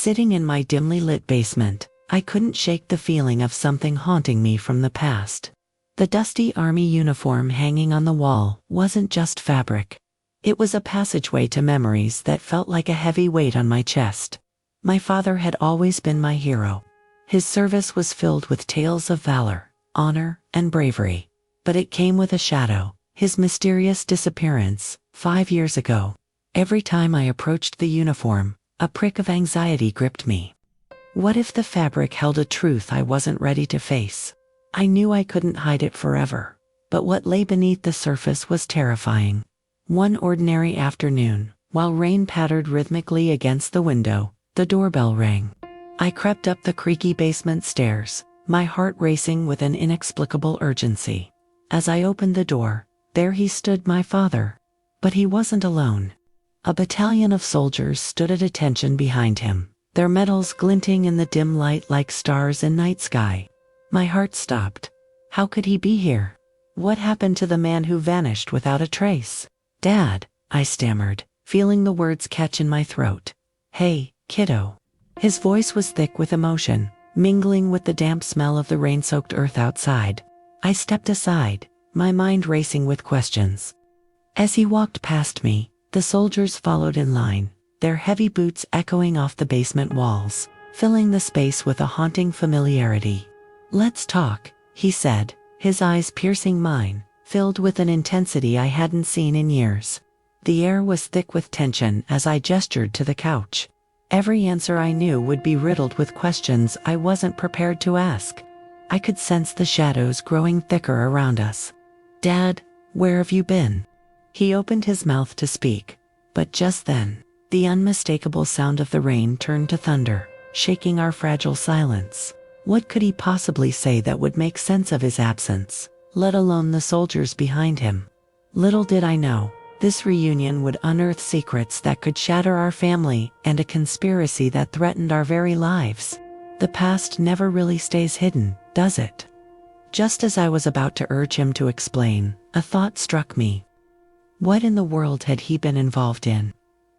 Sitting in my dimly lit basement, I couldn't shake the feeling of something haunting me from the past. The dusty army uniform hanging on the wall wasn't just fabric. It was a passageway to memories that felt like a heavy weight on my chest. My father had always been my hero. His service was filled with tales of valor, honor, and bravery. But it came with a shadow, his mysterious disappearance, 5 years ago. Every time I approached the uniform, a prick of anxiety gripped me. What if the fabric held a truth I wasn't ready to face? I knew I couldn't hide it forever, but what lay beneath the surface was terrifying. One ordinary afternoon, while rain pattered rhythmically against the window, the doorbell rang. I crept up the creaky basement stairs, my heart racing with an inexplicable urgency. As I opened the door, there he stood, my father. But he wasn't alone. A battalion of soldiers stood at attention behind him, their medals glinting in the dim light like stars in night sky. My heart stopped. How could he be here? What happened to the man who vanished without a trace? Dad, I stammered, feeling the words catch in my throat. Hey, kiddo. His voice was thick with emotion, mingling with the damp smell of the rain-soaked earth outside. I stepped aside, my mind racing with questions. As he walked past me, the soldiers followed in line, their heavy boots echoing off the basement walls, filling the space with a haunting familiarity. Let's talk, he said, his eyes piercing mine, filled with an intensity I hadn't seen in years. The air was thick with tension as I gestured to the couch. Every answer I knew would be riddled with questions I wasn't prepared to ask. I could sense the shadows growing thicker around us. Dad, where have you been? He opened his mouth to speak, but just then, the unmistakable sound of the rain turned to thunder, shaking our fragile silence. What could he possibly say that would make sense of his absence, let alone the soldiers behind him? Little did I know, this reunion would unearth secrets that could shatter our family and a conspiracy that threatened our very lives. The past never really stays hidden, does it? Just as I was about to urge him to explain, a thought struck me. What in the world had he been involved in?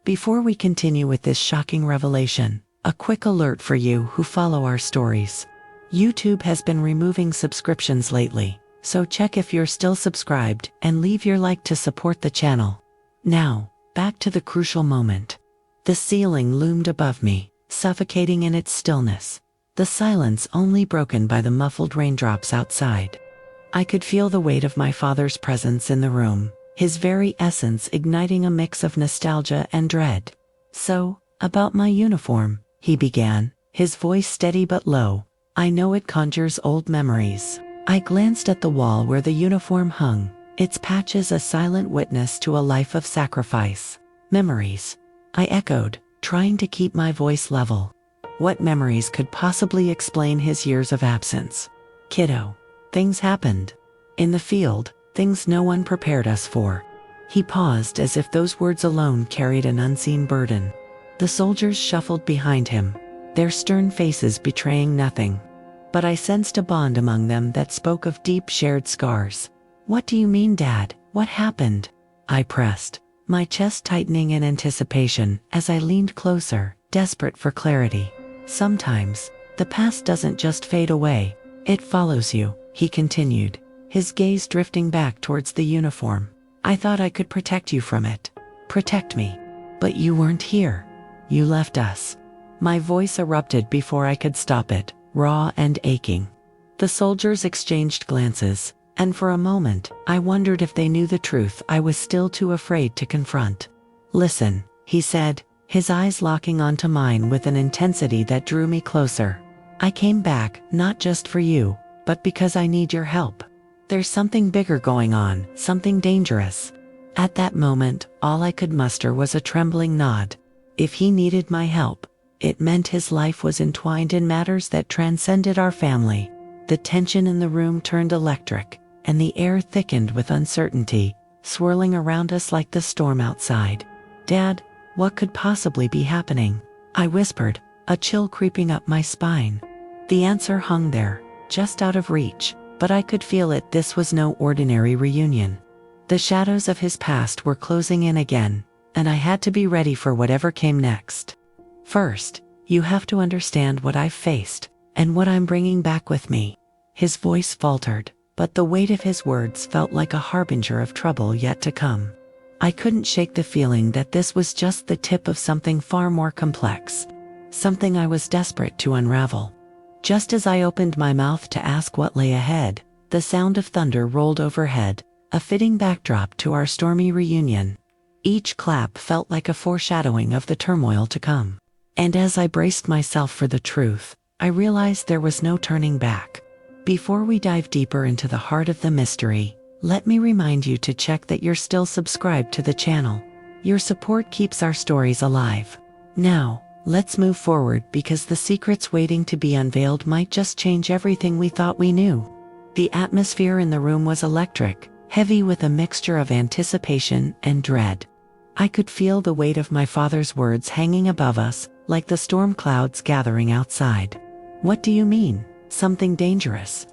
Before we continue with this shocking revelation, a quick alert for you who follow our stories. YouTube has been removing subscriptions lately, so check if you're still subscribed and leave your like to support the channel. Now, back to the crucial moment. The ceiling loomed above me, suffocating in its stillness, the silence only broken by the muffled raindrops outside. I could feel the weight of my father's presence in the room, his very essence igniting a mix of nostalgia and dread. So, about my uniform, he began, his voice steady but low. I know it conjures old memories. I glanced at the wall where the uniform hung, its patches a silent witness to a life of sacrifice. Memories, I echoed, trying to keep my voice level. What memories could possibly explain his years of absence? Kiddo, things happened. In the field, things no one prepared us for. He paused as if those words alone carried an unseen burden. The soldiers shuffled behind him, their stern faces betraying nothing. But I sensed a bond among them that spoke of deep shared scars. What do you mean, Dad? What happened? I pressed, my chest tightening in anticipation as I leaned closer, desperate for clarity. Sometimes, the past doesn't just fade away, it follows you, he continued, his gaze drifting back towards the uniform. I thought I could protect you from it. Protect me. But you weren't here. You left us. My voice erupted before I could stop it, raw and aching. The soldiers exchanged glances, and for a moment, I wondered if they knew the truth I was still too afraid to confront. Listen, he said, his eyes locking onto mine with an intensity that drew me closer. I came back, not just for you, but because I need your help. There's something bigger going on, something dangerous. At that moment, all I could muster was a trembling nod. If he needed my help, it meant his life was entwined in matters that transcended our family. The tension in the room turned electric, and the air thickened with uncertainty, swirling around us like the storm outside. Dad, what could possibly be happening? I whispered, a chill creeping up my spine. The answer hung there, just out of reach, but I could feel it. This was no ordinary reunion. The shadows of his past were closing in again, and I had to be ready for whatever came next. First, You have to understand what I've faced, and what I'm bringing back with me." His voice faltered, but the weight of his words felt like a harbinger of trouble yet to come. I couldn't shake the feeling that this was just the tip of something far more complex, something I was desperate to unravel. Just as I opened my mouth to ask what lay ahead, the sound of thunder rolled overhead, a fitting backdrop to our stormy reunion. Each clap felt like a foreshadowing of the turmoil to come. And as I braced myself for the truth, I realized there was no turning back. Before we dive deeper into the heart of the mystery, let me remind you to check that you're still subscribed to the channel. Your support keeps our stories alive. Now, let's move forward because the secrets waiting to be unveiled might just change everything we thought we knew. The atmosphere in the room was electric, heavy with a mixture of anticipation and dread. I could feel the weight of my father's words hanging above us, like the storm clouds gathering outside. "What do you mean? Something dangerous?"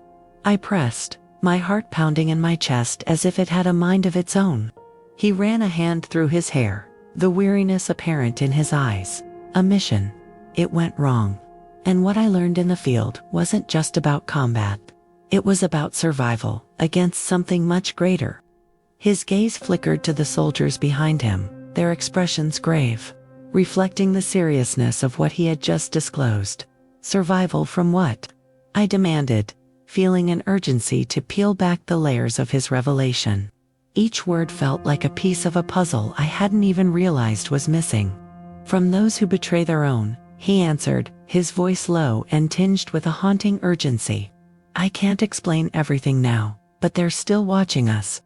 I pressed, my heart pounding in my chest as if it had a mind of its own. He ran a hand through his hair, the weariness apparent in his eyes. "A mission. It went wrong. And what I learned in the field wasn't just about combat. It was about survival, against something much greater." His gaze flickered to the soldiers behind him, their expressions grave, reflecting the seriousness of what he had just disclosed. "Survival from what?" I demanded, feeling an urgency to peel back the layers of his revelation. Each word felt like a piece of a puzzle I hadn't even realized was missing. "From those who betray their own," he answered, his voice low and tinged with a haunting urgency. "I can't explain everything now, but they're still watching us."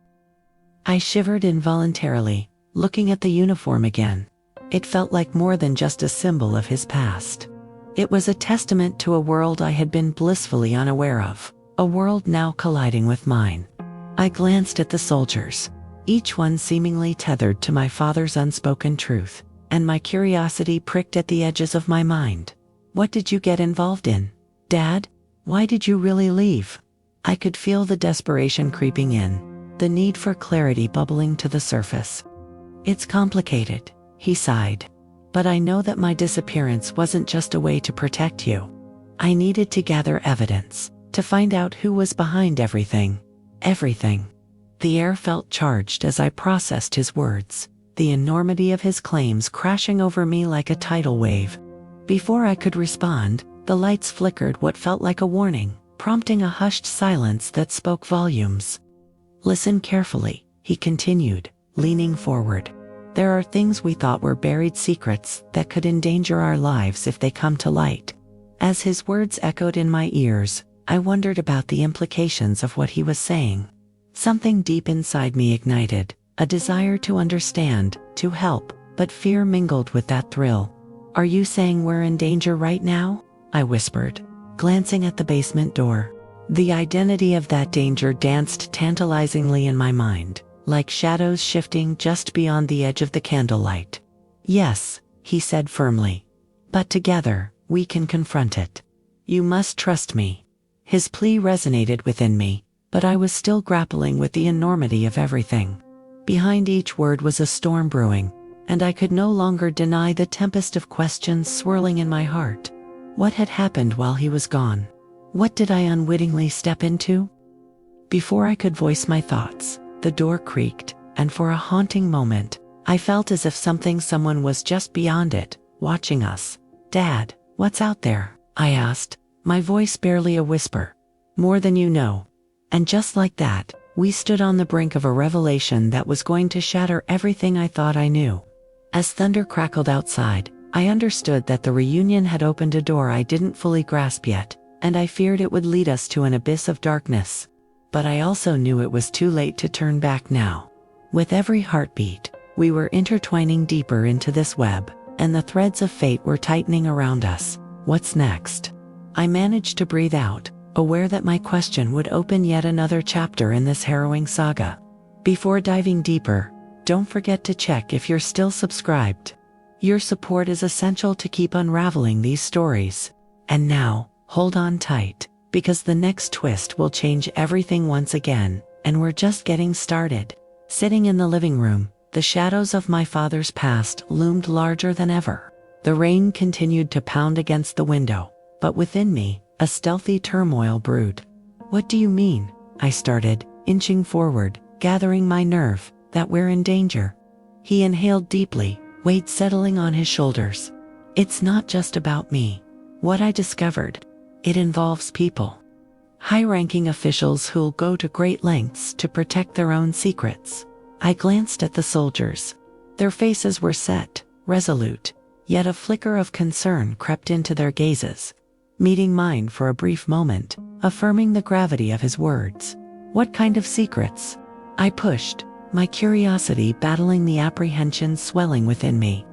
I shivered involuntarily, looking at the uniform again. It felt like more than just a symbol of his past. It was a testament to a world I had been blissfully unaware of, a world now colliding with mine. I glanced at the soldiers, each one seemingly tethered to my father's unspoken truth, and my curiosity pricked at the edges of my mind. "What did you get involved in, Dad? Why did you really leave?" I could feel the desperation creeping in, the need for clarity bubbling to the surface. "It's complicated," he sighed. "But I know that my disappearance wasn't just a way to protect you. I needed to gather evidence, to find out who was behind everything. Everything." The air felt charged as I processed his words, the enormity of his claims crashing over me like a tidal wave. Before I could respond, the lights flickered what felt like a warning, prompting a hushed silence that spoke volumes. "Listen carefully," he continued, leaning forward. "There are things we thought were buried secrets that could endanger our lives if they come to light." As his words echoed in my ears, I wondered about the implications of what he was saying. Something deep inside me ignited, a desire to understand, to help, but fear mingled with that thrill. "Are you saying we're in danger right now?" I whispered, glancing at the basement door. The identity of that danger danced tantalizingly in my mind, like shadows shifting just beyond the edge of the candlelight. "Yes," he said firmly. "But together, we can confront it. You must trust me." His plea resonated within me, but I was still grappling with the enormity of everything. Behind each word was a storm brewing, and I could no longer deny the tempest of questions swirling in my heart. What had happened while he was gone? What did I unwittingly step into? Before I could voice my thoughts, the door creaked, and for a haunting moment, I felt as if someone was just beyond it, watching us. "Dad, what's out there?" I asked, my voice barely a whisper. "More than you know." And just like that, we stood on the brink of a revelation that was going to shatter everything I thought I knew. As thunder crackled outside, I understood that the reunion had opened a door I didn't fully grasp yet, and I feared it would lead us to an abyss of darkness. But I also knew it was too late to turn back now. With every heartbeat, we were intertwining deeper into this web, and the threads of fate were tightening around us. What's next? I managed to breathe out, aware that my question would open yet another chapter in this harrowing saga. Before diving deeper, don't forget to check if you're still subscribed. Your support is essential to keep unraveling these stories. And now, hold on tight, because the next twist will change everything once again, and we're just getting started. Sitting in the living room, the shadows of my father's past loomed larger than ever. The rain continued to pound against the window, but within me, a stealthy turmoil brewed. "What do you mean?" I started, inching forward, gathering my nerve, "that we're in danger." He inhaled deeply, weight settling on his shoulders. "It's not just about me. What I discovered. It involves people. High-ranking officials who'll go to great lengths to protect their own secrets." I glanced at the soldiers. Their faces were set, resolute, yet a flicker of concern crept into their gazes, meeting mine for a brief moment, affirming the gravity of his words. "What kind of secrets?" I pushed, my curiosity battling the apprehension swelling within me.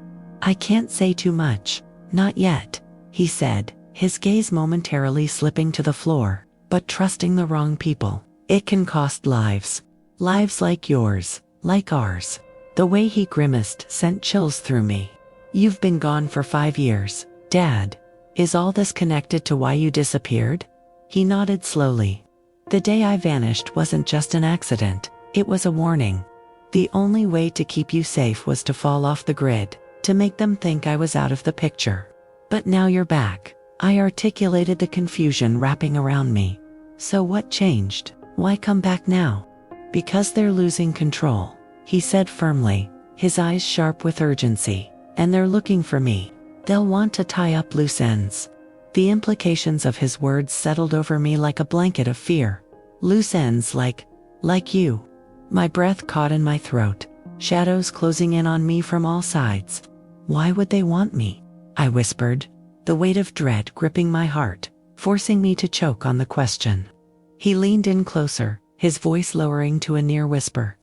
"I can't say too much, not yet," he said, his gaze momentarily slipping to the floor, "but trusting the wrong people. It can cost lives. Lives like yours, like ours." The way he grimaced sent chills through me. "You've been gone for 5 years, Dad. Is all this connected to why you disappeared?" He nodded slowly. "The day I vanished wasn't just an accident, it was a warning. The only way to keep you safe was to fall off the grid, to make them think I was out of the picture. But now you're back." I articulated the confusion wrapping around me. "So what changed? Why come back now?" "Because they're losing control," he said firmly, his eyes sharp with urgency. "And they're looking for me. They'll want to tie up loose ends." The implications of his words settled over me like a blanket of fear. "Loose ends like you." My breath caught in my throat, shadows closing in on me from all sides. "Why would they want me?" I whispered, the weight of dread gripping my heart, forcing me to choke on the question. He leaned in closer, his voice lowering to a near whisper.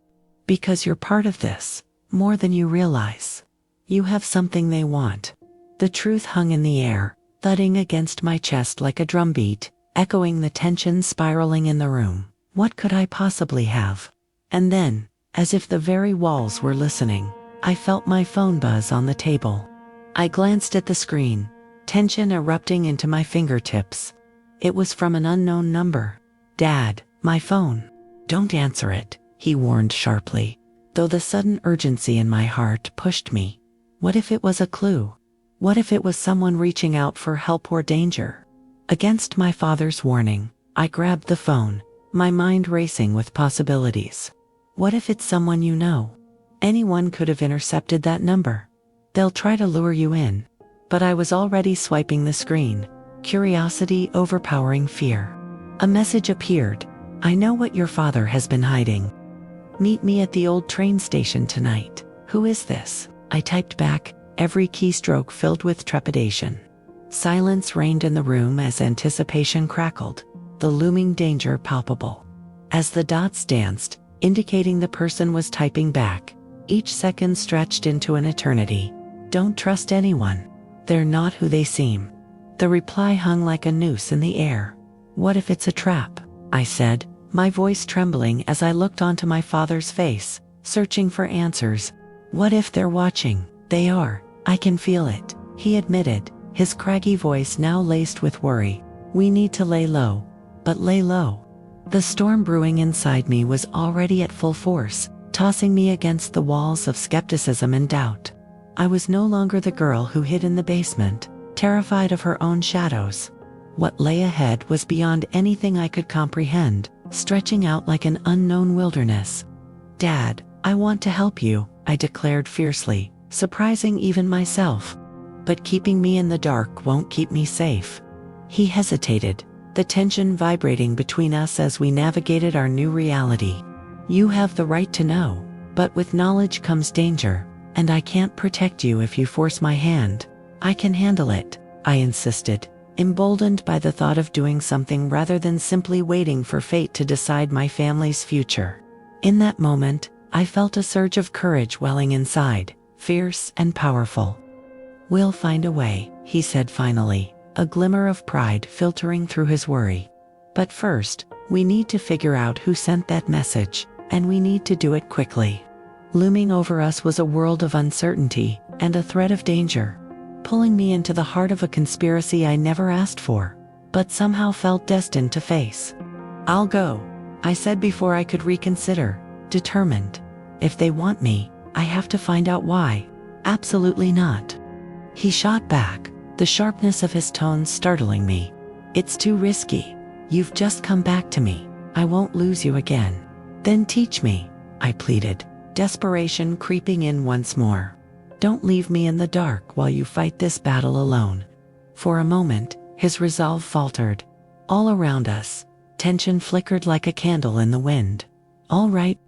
"Because you're part of this, more than you realize. You have something they want." The truth hung in the air, thudding against my chest like a drumbeat, echoing the tension spiraling in the room. What could I possibly have? And then, as if the very walls were listening, I felt my phone buzz on the table. I glanced at the screen, tension erupting into my fingertips. It was from an unknown number. "Dad, my phone." "Don't answer it," he warned sharply, though the sudden urgency in my heart pushed me. What if it was a clue? What if it was someone reaching out for help or danger? Against my father's warning, I grabbed the phone, my mind racing with possibilities. What if it's someone you know? Anyone could have intercepted that number. They'll try to lure you in. But I was already swiping the screen, curiosity overpowering fear. A message appeared. "I know what your father has been hiding. Meet me at the old train station tonight." "Who is this?" I typed back, every keystroke filled with trepidation. Silence reigned in the room as anticipation crackled, the looming danger palpable. As the dots danced, indicating the person was typing back, each second stretched into an eternity. "Don't trust anyone. They're not who they seem." The reply hung like a noose in the air. "What if it's a trap?" I said, my voice trembling as I looked onto my father's face, searching for answers. "What if they're watching?" "They are. I can feel it," he admitted, his craggy voice now laced with worry. "We need to lay low." But lay low? The storm brewing inside me was already at full force, tossing me against the walls of skepticism and doubt. I was no longer the girl who hid in the basement, terrified of her own shadows. What lay ahead was beyond anything I could comprehend, stretching out like an unknown wilderness. "Dad, I want to help you," I declared fiercely, surprising even myself. "But keeping me in the dark won't keep me safe." He hesitated, the tension vibrating between us as we navigated our new reality. "You have the right to know, but with knowledge comes danger. And I can't protect you if you force my hand. I can handle it," I insisted, emboldened by the thought of doing something rather than simply waiting for fate to decide my family's future. In that moment, I felt a surge of courage welling inside, fierce and powerful. "We'll find a way," he said finally, a glimmer of pride filtering through his worry. "But first, we need to figure out who sent that message, and we need to do it quickly." Looming over us was a world of uncertainty and a threat of danger, pulling me into the heart of a conspiracy I never asked for, but somehow felt destined to face. "I'll go," I said before I could reconsider, determined. "If they want me, I have to find out why." "Absolutely not." He shot back, the sharpness of his tone startling me. "It's too risky. You've just come back to me. I won't lose you again." "Then teach me," I pleaded, desperation creeping in once more. "Don't leave me in the dark while you fight this battle alone." For a moment, his resolve faltered. All around us, tension flickered like a candle in the wind. "All right,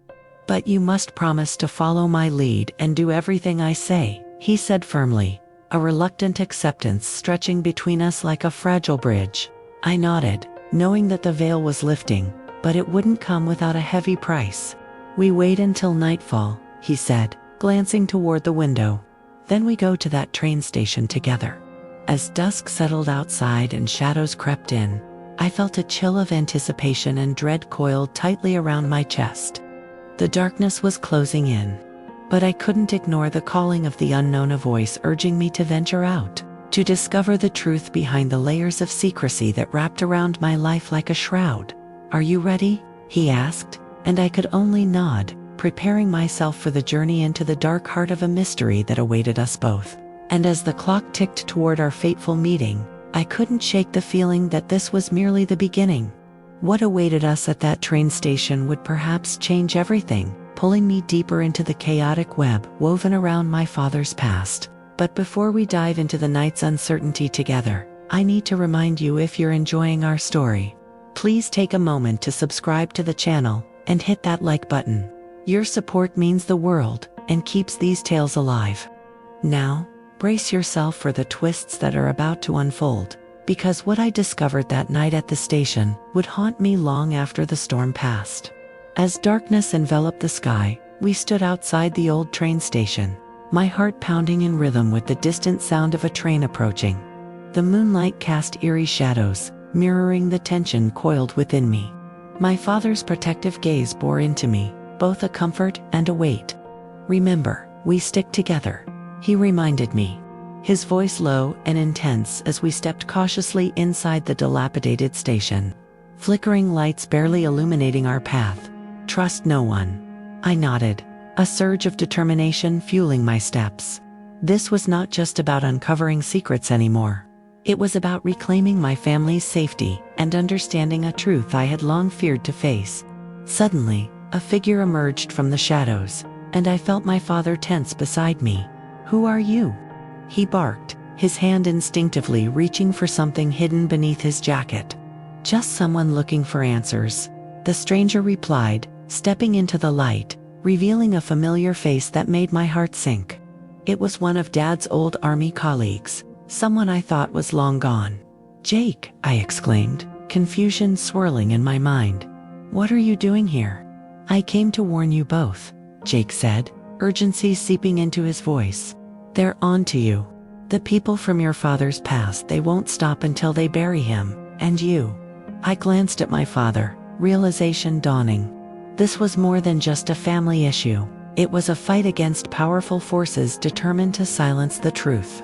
but you must promise to follow my lead and do everything I say," he said firmly, a reluctant acceptance stretching between us like a fragile bridge. I nodded, knowing that the veil was lifting, but it wouldn't come without a heavy price. "We wait until nightfall," he said, glancing toward the window. "Then we go to that train station together." As dusk settled outside and shadows crept in, I felt a chill of anticipation and dread coiled tightly around my chest. The darkness was closing in, but I couldn't ignore the calling of the unknown, a voice urging me to venture out, to discover the truth behind the layers of secrecy that wrapped around my life like a shroud. "Are you ready?" he asked, and I could only nod, preparing myself for the journey into the dark heart of a mystery that awaited us both. And as the clock ticked toward our fateful meeting, I couldn't shake the feeling that this was merely the beginning. What awaited us at that train station would perhaps change everything, pulling me deeper into the chaotic web woven around my father's past. But before we dive into the night's uncertainty together, I need to remind you, if you're enjoying our story, please take a moment to subscribe to the channel and hit that like button. Your support means the world and keeps these tales alive. Now, brace yourself for the twists that are about to unfold, because what I discovered that night at the station would haunt me long after the storm passed. As darkness enveloped the sky, we stood outside the old train station, my heart pounding in rhythm with the distant sound of a train approaching. The moonlight cast eerie shadows, mirroring the tension coiled within me. My father's protective gaze bore into me, both a comfort and a weight. "Remember, we stick together," he reminded me, his voice low and intense as we stepped cautiously inside the dilapidated station, flickering lights barely illuminating our path. "Trust no one." I nodded, a surge of determination fueling my steps. This was not just about uncovering secrets anymore. It was about reclaiming my family's safety and understanding a truth I had long feared to face. Suddenly, a figure emerged from the shadows, and I felt my father tense beside me. "Who are you?" he barked, his hand instinctively reaching for something hidden beneath his jacket. "Just someone looking for answers," the stranger replied, stepping into the light, revealing a familiar face that made my heart sink. It was one of Dad's old army colleagues, someone I thought was long gone. "Jake," I exclaimed, confusion swirling in my mind. "What are you doing here?" "I came to warn you both," Jake said, urgency seeping into his voice. "They're on to you. The people from your father's past, they won't stop until they bury him, and you." I glanced at my father, realization dawning. This was more than just a family issue. It was a fight against powerful forces determined to silence the truth.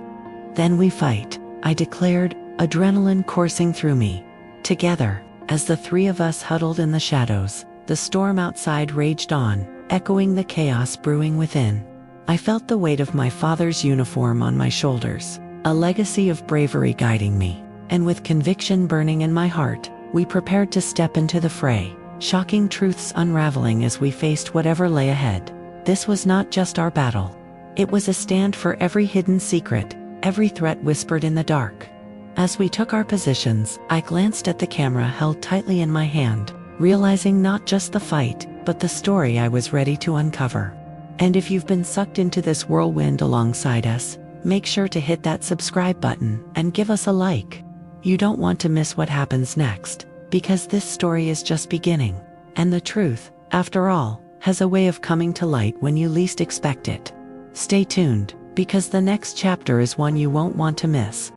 "Then we fight," I declared, adrenaline coursing through me. Together, as the three of us huddled in the shadows, the storm outside raged on, echoing the chaos brewing within. I felt the weight of my father's uniform on my shoulders, a legacy of bravery guiding me, and with conviction burning in my heart, we prepared to step into the fray, shocking truths unraveling as we faced whatever lay ahead. This was not just our battle. It was a stand for every hidden secret, every threat whispered in the dark. As we took our positions, I glanced at the camera held tightly in my hand, realizing not just the fight, but the story I was ready to uncover. And if you've been sucked into this whirlwind alongside us, make sure to hit that subscribe button and give us a like. You don't want to miss what happens next, because this story is just beginning. And the truth, after all, has a way of coming to light when you least expect it. Stay tuned, because the next chapter is one you won't want to miss.